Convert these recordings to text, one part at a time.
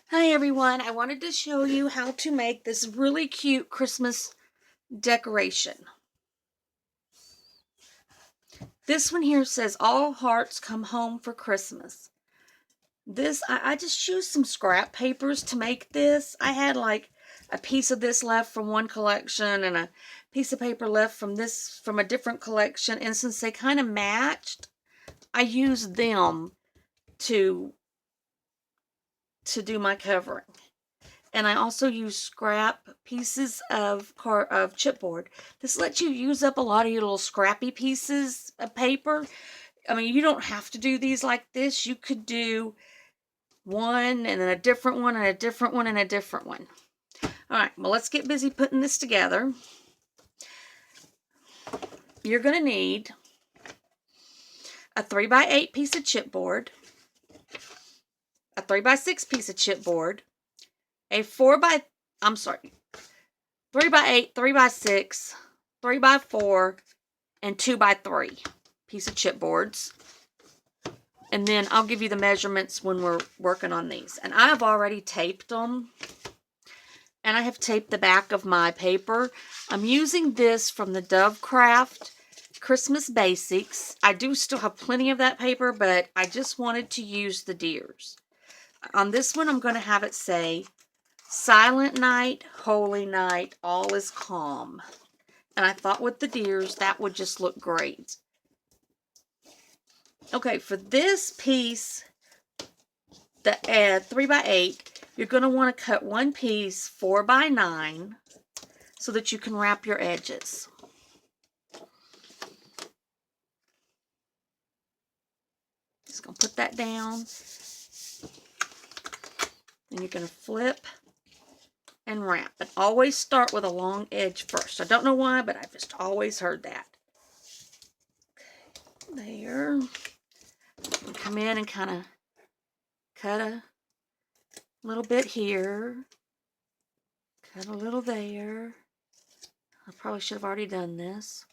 Hi everyone, I wanted to show you how to make this really cute Christmas decoration. This one here says all hearts come home for Christmas. I just used some scrap papers to make this. I had like a piece of this left from one collection and a piece of paper left from a different collection, and since they kind of matched, I used them to do my covering. And I also use scrap pieces of chipboard. This lets you use up a lot of your little scrappy pieces of paper. I mean, you don't have to do these like this. You could do one and then a different one and a different one and a different one. All right, well, let's get busy putting this together. You're going to need a 3x8 piece of chipboard, a 3x6 piece of chipboard, a 3x8, 3x6, 3x4, and 2x3 piece of chipboards. And then I'll give you the measurements when we're working on these. And I have already taped them. And I have taped the back of my paper. I'm using this from the Dove Craft Christmas Basics. I do still have plenty of that paper, but I just wanted to use the deers. On this one, I'm going to have it say, Silent Night, Holy Night, all is calm. And I thought with the deers, that would just look great. Okay, for this piece, the 3x8, you're going to want to cut one piece 4x9 so that you can wrap your edges. Just going to put that down. And you're going to flip and wrap. And always start with a long edge first. I don't know why, but I've just always heard that. Okay, there. And come in and kind of cut a little bit here. Cut a little there. I probably should have already done this.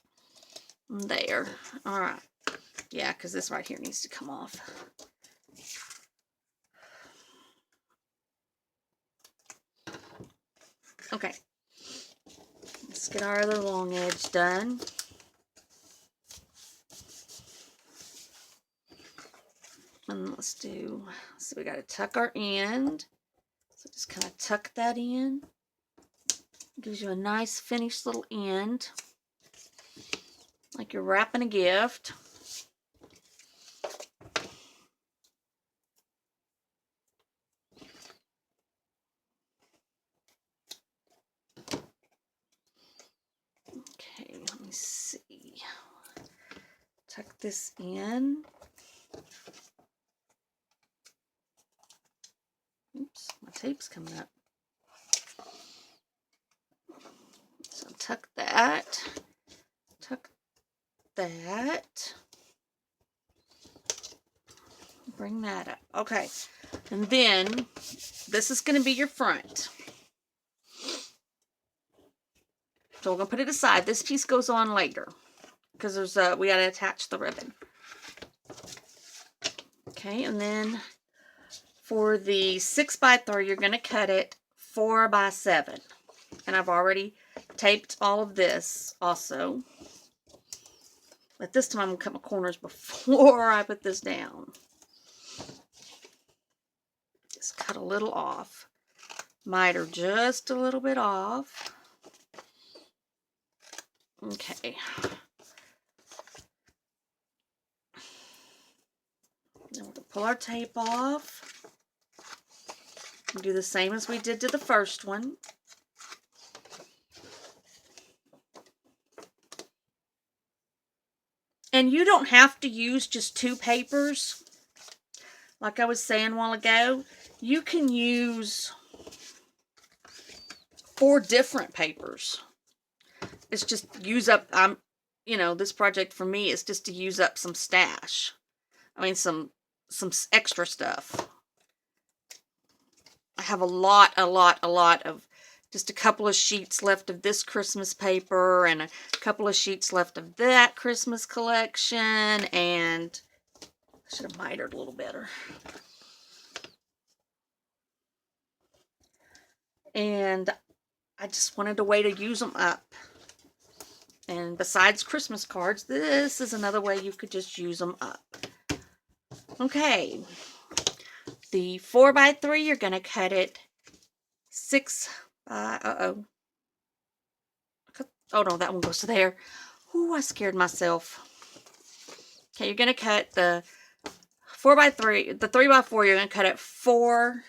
There. All right. Yeah, because this right here needs to come off. Okay. Let's get our other long edge done. And so we got to tuck our end. So just kind of tuck that in. Gives you a nice finished little end. Like you're wrapping a gift. Okay, let me see. Tuck this in. Oops, my tape's coming up. So tuck that. Tuck that. Bring that up. Okay. And then this is going to be your front. So we're going to put it aside. This piece goes on later because we got to attach the ribbon. Okay, and then for the 6x3, you're going to cut it 4x7. And I've already taped all of this also. But this time I'm going to cut my corners before I put this down. Just cut a little off. Miter just a little bit off. Okay. Then we're going to pull our tape off. Do the same as we did to the first one. And you don't have to use just 2 papers. Like I was saying a while ago, you can use 4 different papers. It's just use up, this project for me is just to use up some stash. I mean, some extra stuff. I have a lot of just a couple of sheets left of this Christmas paper and a couple of sheets left of that Christmas collection, and I should have mitered a little better. And I just wanted a way to use them up. And besides Christmas cards, this is another way you could just use them up. Okay, the 4x3, you're going to cut it 6 by, oh no, that one goes to there. Ooh, I scared myself. Okay, you're going to cut the 4x3, the 3x4, you're going to cut it 4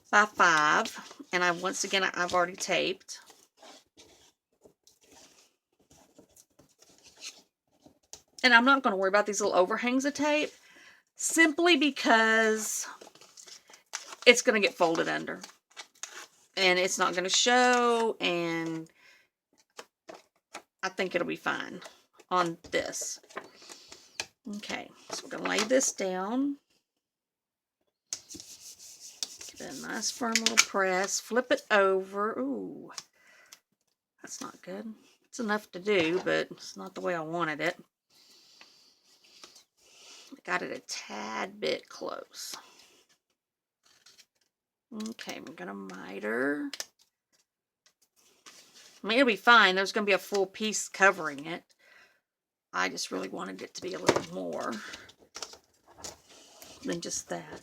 by 5. And once again, I've already taped. And I'm not going to worry about these little overhangs of tape, simply because it's going to get folded under. And it's not going to show, and I think it'll be fine on this. Okay, so we're going to lay this down. Give it a nice firm little press. Flip it over. Ooh, that's not good. It's enough to do, but it's not the way I wanted it. I got it a tad bit close. Okay, we're going to miter. I mean, it'll be fine. There's going to be a full piece covering it. I just really wanted it to be a little more than just that.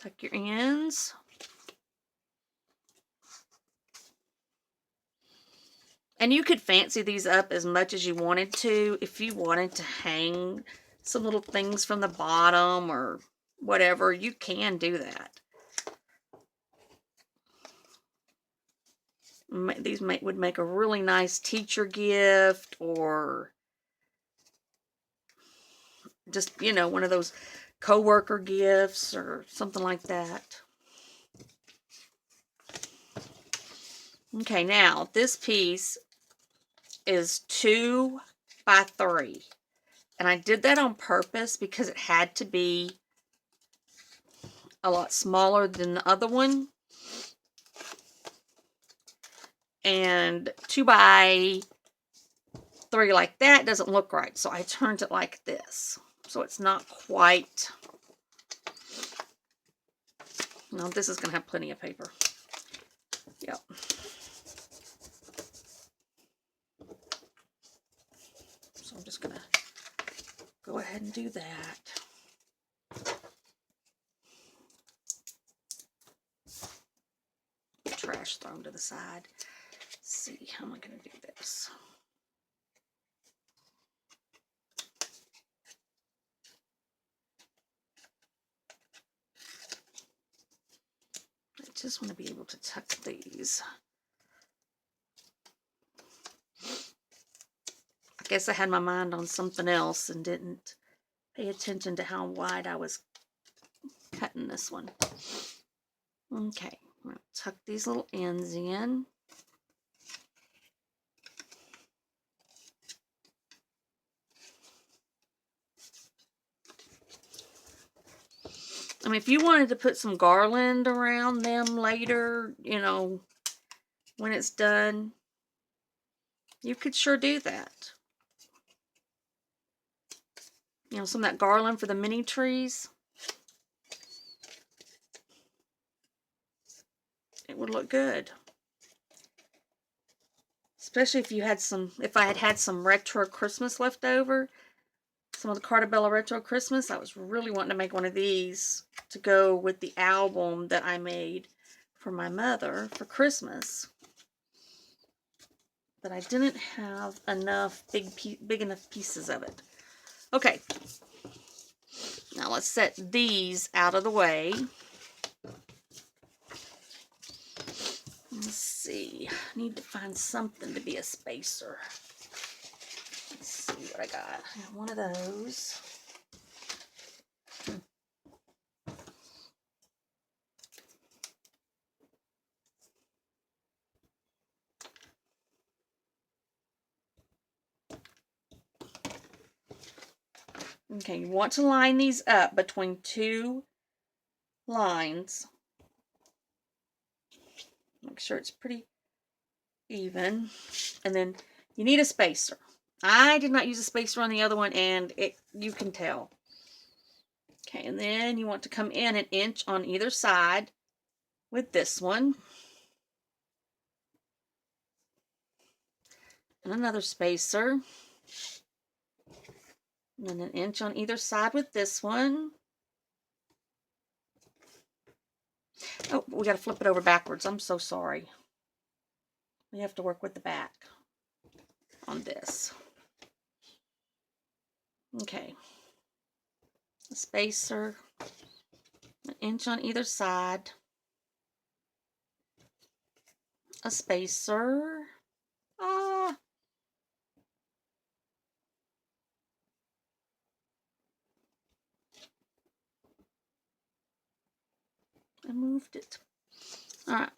Tuck your ends. And you could fancy these up as much as you wanted to. If you wanted to hang some little things from the bottom or whatever, you can do that. These would make a really nice teacher gift, or just, you know, one of those co-worker gifts or something like that. Okay, now this piece is 2 by 3. And I did that on purpose because it had to be a lot smaller than the other one. And 2 by 3 like that doesn't look right. So I turned it like this. So it's not quite. No, this is going to have plenty of paper. Yep. So I'm just going to go ahead and do that. Trash thrown to the side. Let's see, how am I going to do this? I just want to be able to tuck these. I guess I had my mind on something else and didn't pay attention to how wide I was cutting this one. Okay, I'm going to tuck these little ends in. I mean, if you wanted to put some garland around them later, you know, when it's done, you could sure do that. You know, some of that garland for the mini trees. It would look good. Especially if you had some, if I had had some retro Christmas left over. Some of the Cartabella Retro Christmas. I was really wanting to make one of these to go with the album that I made for my mother for Christmas. But I didn't have enough big enough pieces of it. Okay. Now let's set these out of the way. Let's see. I need to find something to be a spacer. Let's see what I got. I got one of those. Okay, you want to line these up between 2 lines. Make sure it's pretty even. And then you need a spacer. I did not use a spacer on the other one, and you can tell. Okay, and then you want to come in 1 inch on either side with this one. And another spacer. And then 1 inch on either side with this one. Oh, we got to flip it over backwards. I'm so sorry. We have to work with the back on this. Okay. A spacer. 1 inch on either side. A spacer. Ah. I moved it. All right.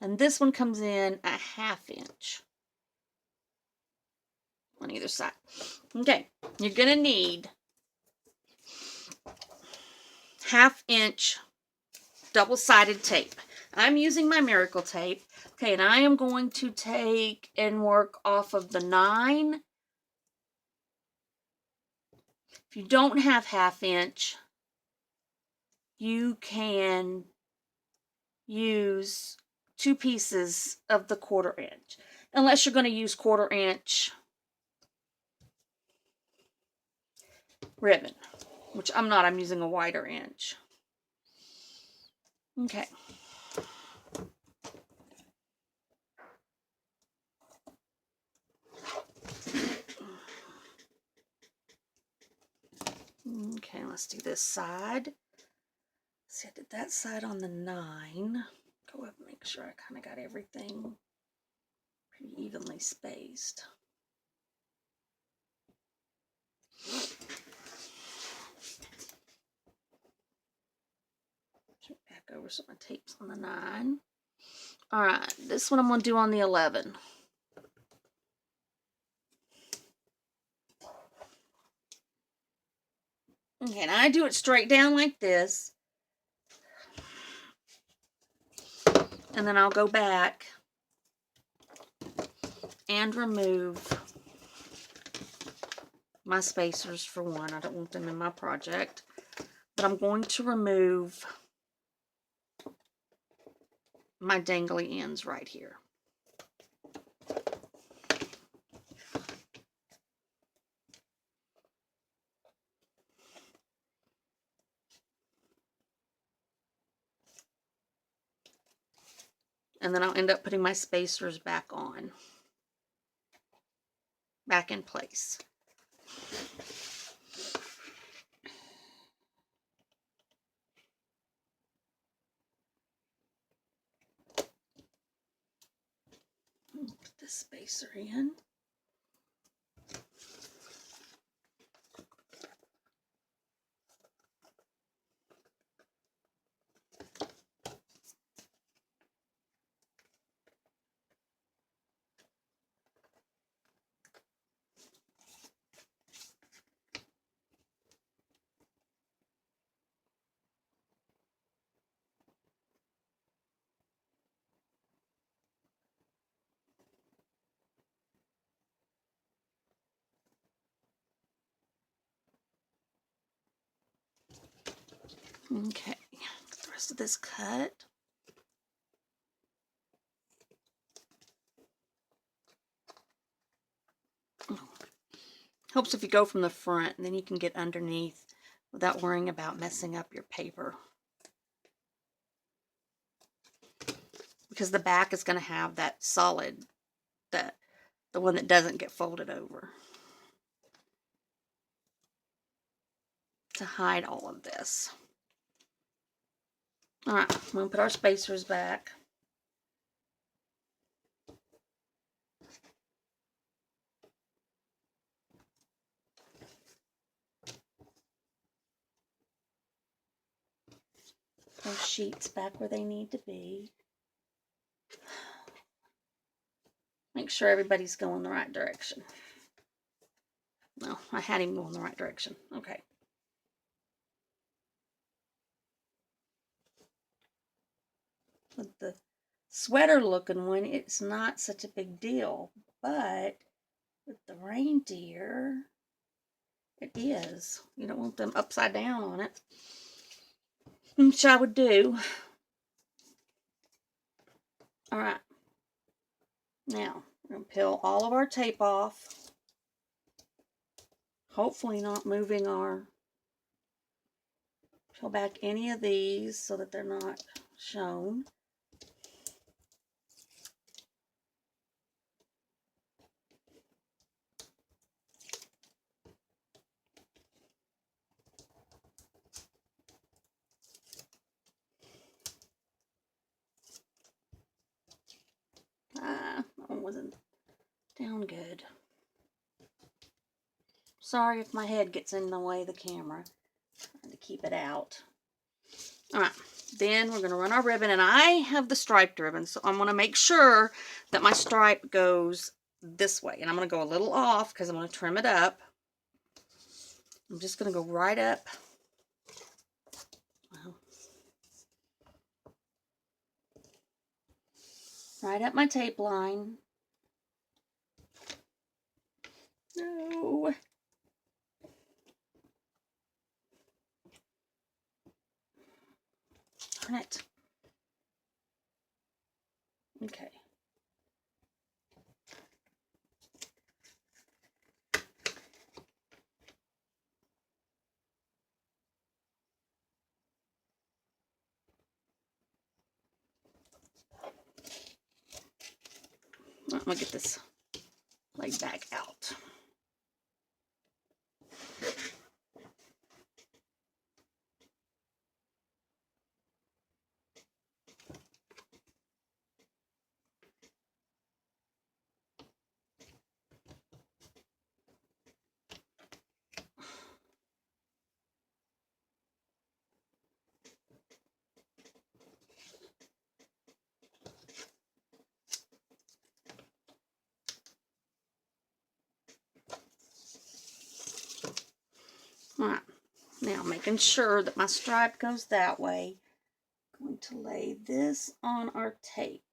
And this one comes in a 1/2 inch on either side. Okay. You're going to need 1/2 inch double-sided tape. I'm using my Miracle tape. Okay, and I am going to take and work off of the 9. If you don't have 1/2 inch, you can use 2 pieces of the 1/4 inch. Unless you're going to use 1/4 inch ribbon, which I'm not. I'm using a wider inch. Okay. Okay, let's do this side. See, I did that side on the 9. Go up and make sure I kind of got everything pretty evenly spaced. Back over so my tape's on the 9. All right, this one I'm going to do on the 11. Okay, and I do it straight down like this. And then I'll go back and remove my spacers for one. I don't want them in my project. But I'm going to remove my dangly ends right here. And then I'll end up putting my spacers back on. Back in place. Put this spacer in. Okay, get the rest of this cut. Helps if you go from the front, and then you can get underneath without worrying about messing up your paper. Because the back is going to have that solid, the one that doesn't get folded over. To hide all of this. Alright, I'm going to put our spacers back. Those sheets back where they need to be. Make sure everybody's going the right direction. No, I had him going the right direction. Okay. With the sweater looking one, it's not such a big deal. But with the reindeer, It is. You don't want them upside down on it, which I would do. All right. Now, we're going to peel all of our tape off. Hopefully not moving our, peel back any of these so that they're not shown. That one wasn't down good. Sorry if my head gets in the way of the camera. Trying to keep it out. Alright, then we're going to run our ribbon, and I have the striped ribbon, so I'm going to make sure that my stripe goes this way. And I'm going to go a little off because I'm going to trim it up. I'm just going to go right up. Right up my tape line. No. Darn it. Okay. I'm going to get this laid back out. Alright, now making sure that my stripe goes that way, I'm going to lay this on our tape.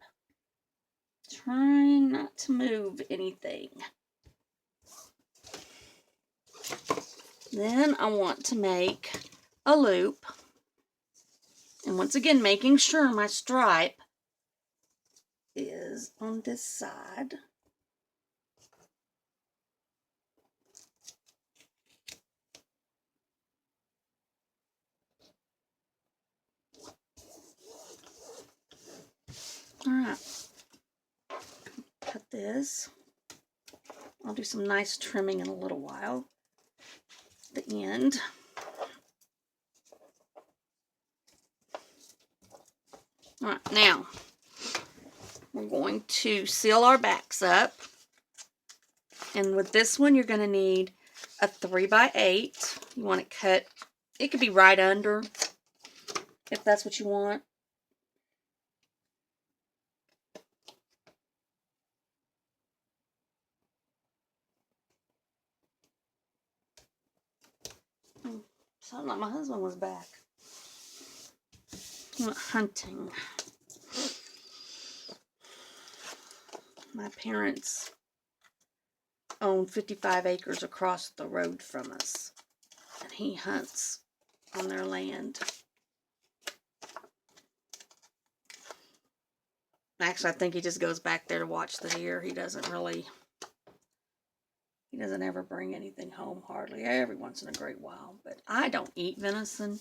Trying not to move anything. Then I want to make a loop. And once again, making sure my stripe is on this side. Alright, cut this. I'll do some nice trimming in a little while. The end. Alright, now we're going to seal our backs up. And with this one, you're going to need a 3x8. You want it cut, it could be right under if that's what you want. Sounded like my husband was back. He went hunting. My parents own 55 acres across the road from us, and he hunts on their land. Actually, I think he just goes back there to watch the deer. He doesn't ever bring anything home, hardly. Every once in a great while. But I don't eat venison.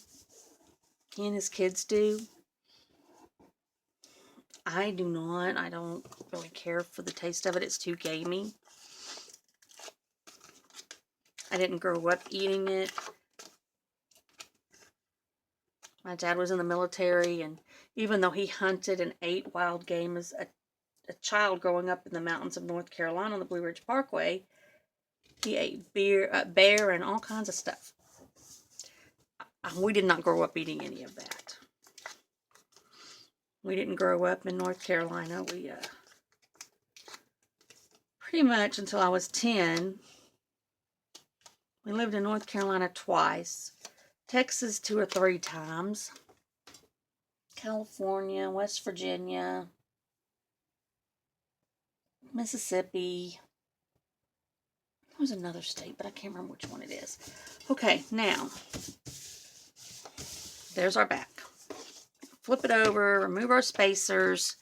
He and his kids do. I do not. I don't really care for the taste of it. It's too gamey. I didn't grow up eating it. My dad was in the military, and even though he hunted and ate wild game as a child growing up in the mountains of North Carolina on the Blue Ridge Parkway, he ate bear and all kinds of stuff. We did not grow up eating any of that. We didn't grow up in North Carolina. We pretty much until I was 10. We lived in North Carolina twice. Texas 2 or 3 times. California, West Virginia, Mississippi. There's another state, but I can't remember which one it is. Okay, now, there's our back. Flip it over, remove our spacers,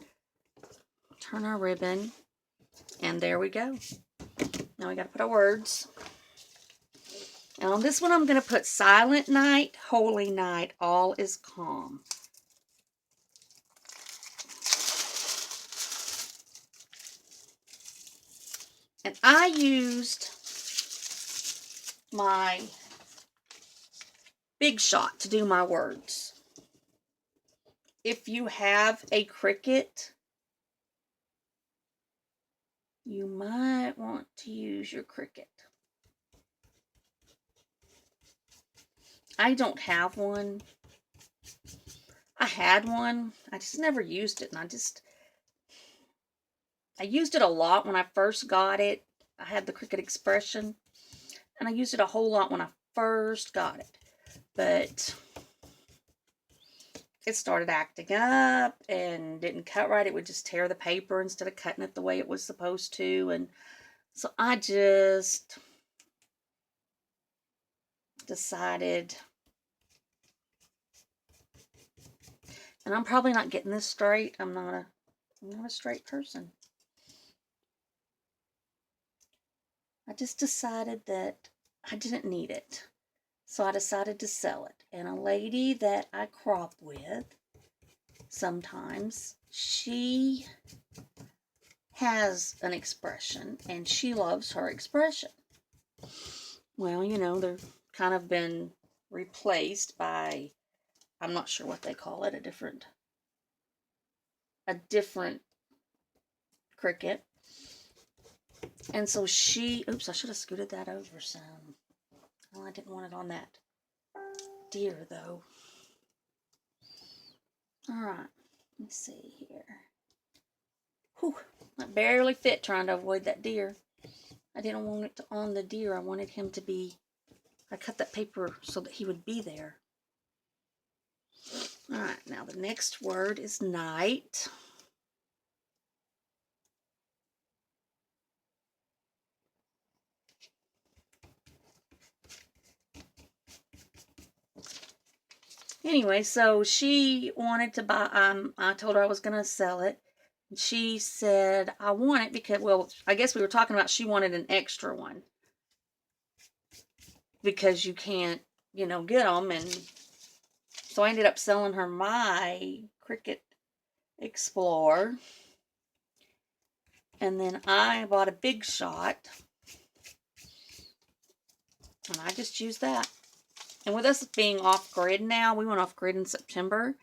turn our ribbon, and there we go. Now we got to put our words. And on this one, I'm going to put Silent Night, Holy Night, all is calm. And I used my Big Shot to do my words. If you have a Cricut, you might want to use your Cricut. I don't have one. I had one. I just never used it. And I used it a lot when I first got it. I had the Cricut Expression. And I used it a whole lot when I first got it. But it started acting up and didn't cut right. It would just tear the paper instead of cutting it the way it was supposed to. And so I just decided, and I'm probably not getting this straight. I'm not a straight person. I just decided that I didn't need it. So I decided to sell it. And a lady that I crop with sometimes, she has an expression and she loves her expression. Well, you know, they're kind of been replaced by, I'm not sure what they call it, a different Cricut. And so she, oops, I should have scooted that over some. Oh, I didn't want it on that deer, though. All right, let's see here. Whew, I barely fit trying to avoid that deer. I didn't want it on the deer. I wanted him to be, I cut that paper so that he would be there. All right, now the next word is night. Anyway, so she wanted to buy, I told her I was going to sell it. She said, I want it because, well, I guess we were talking about she wanted an extra one. Because you can't, you know, get them. And so I ended up selling her my Cricut Explorer. And then I bought a Big Shot. And I just used that. And with us being off-grid now, we went off-grid in September,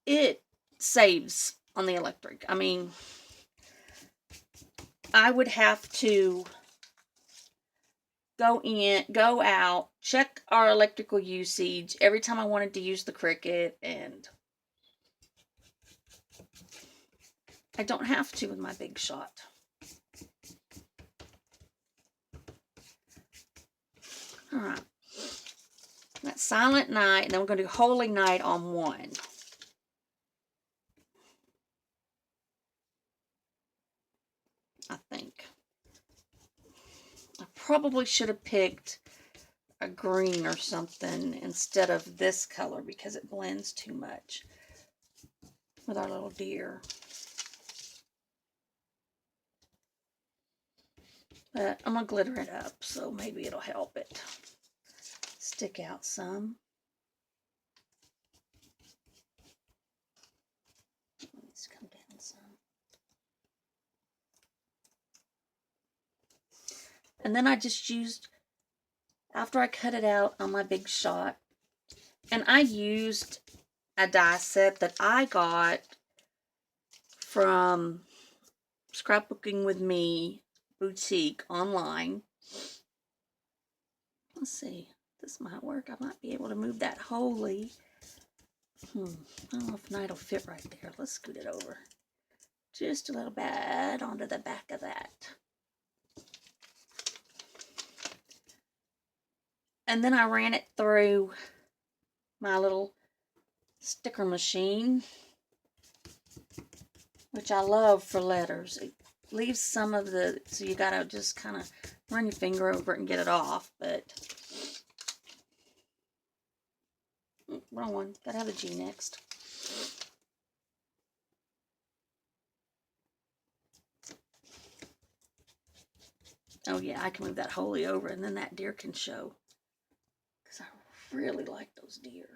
it saves on the electric. I mean, I would have to go out, check our electrical usage every time I wanted to use the Cricut, and I don't have to with my Big Shot. All right. That's Silent Night, and then we're going to do Holy Night on one. I think. I probably should have picked a green or something instead of this color because it blends too much with our little deer. But I'm going to glitter it up, so maybe it'll help it stick out some. Let's come down some. And then I just used, after I cut it out on my Big Shot, and I used a die set that I got from Scrapbooking with Me boutique online. Let's see, this might work. I might be able to move that Holy. I don't know if night will fit right there. Let's scoot it over just a little bit onto the back of that. And then I ran it through my little sticker machine, which I love for letters. leaves some of the, so you gotta just kind of run your finger over it and get it off, but wrong one, gotta have the G next. Oh yeah, I can move that wholly over and then that deer can show, because I really like those deer.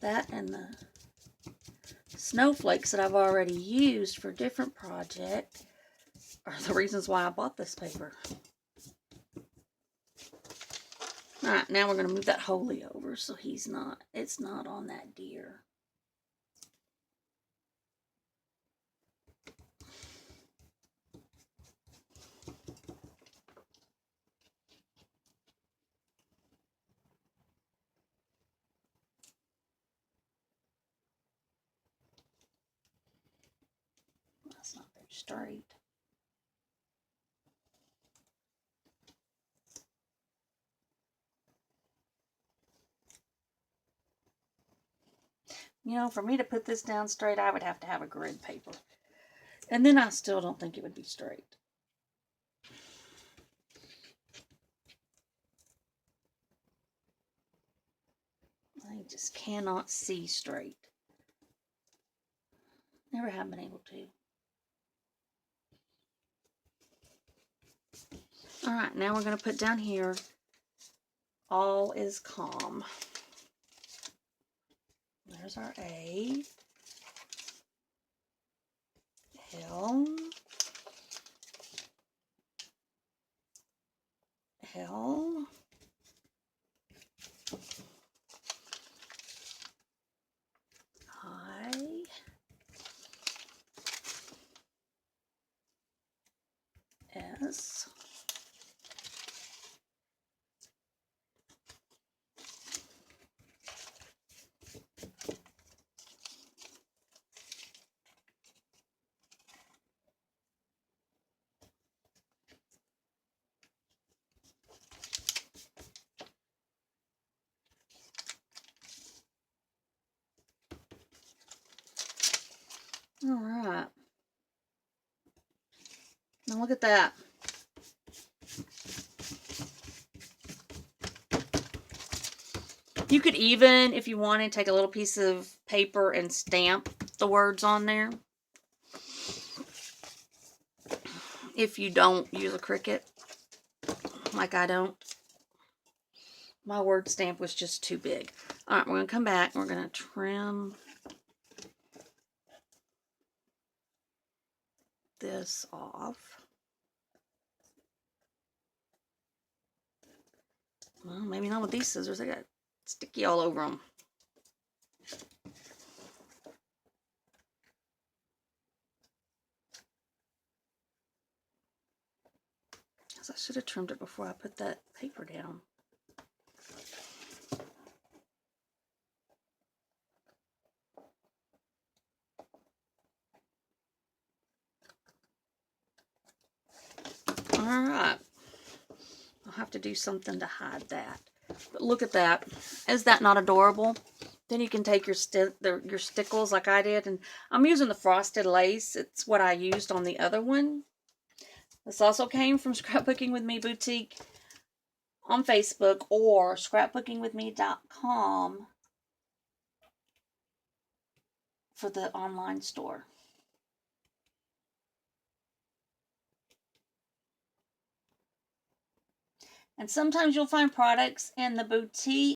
That and the snowflakes that I've already used for a different project are the reasons why I bought this paper. Alright, now we're going to move that wholly over so it's not on that deer. That's not very straight. You know, for me to put this down straight, I would have to have a grid paper. And then I still don't think it would be straight. I just cannot see straight. Never have been able to. Alright, now we're going to put down here, all is calm. There's our A. L. L. I. S. All right. Now look at that. You could even, if you wanted, take a little piece of paper and stamp the words on there. If you don't use a Cricut, like I don't. My word stamp was just too big. All right, we're going to come back and we're going to trim this off. Well, maybe not with these scissors. They got sticky all over them. I should have trimmed it before I put that paper down. All right. I'll have to do something to hide that. But look at that. Is that not adorable? Then you can take your stickles like I did. And I'm using the frosted lace. It's what I used on the other one. This also came from Scrapbooking with Me Boutique on Facebook or scrapbookingwithme.com for the online store. And sometimes you'll find products in the boutique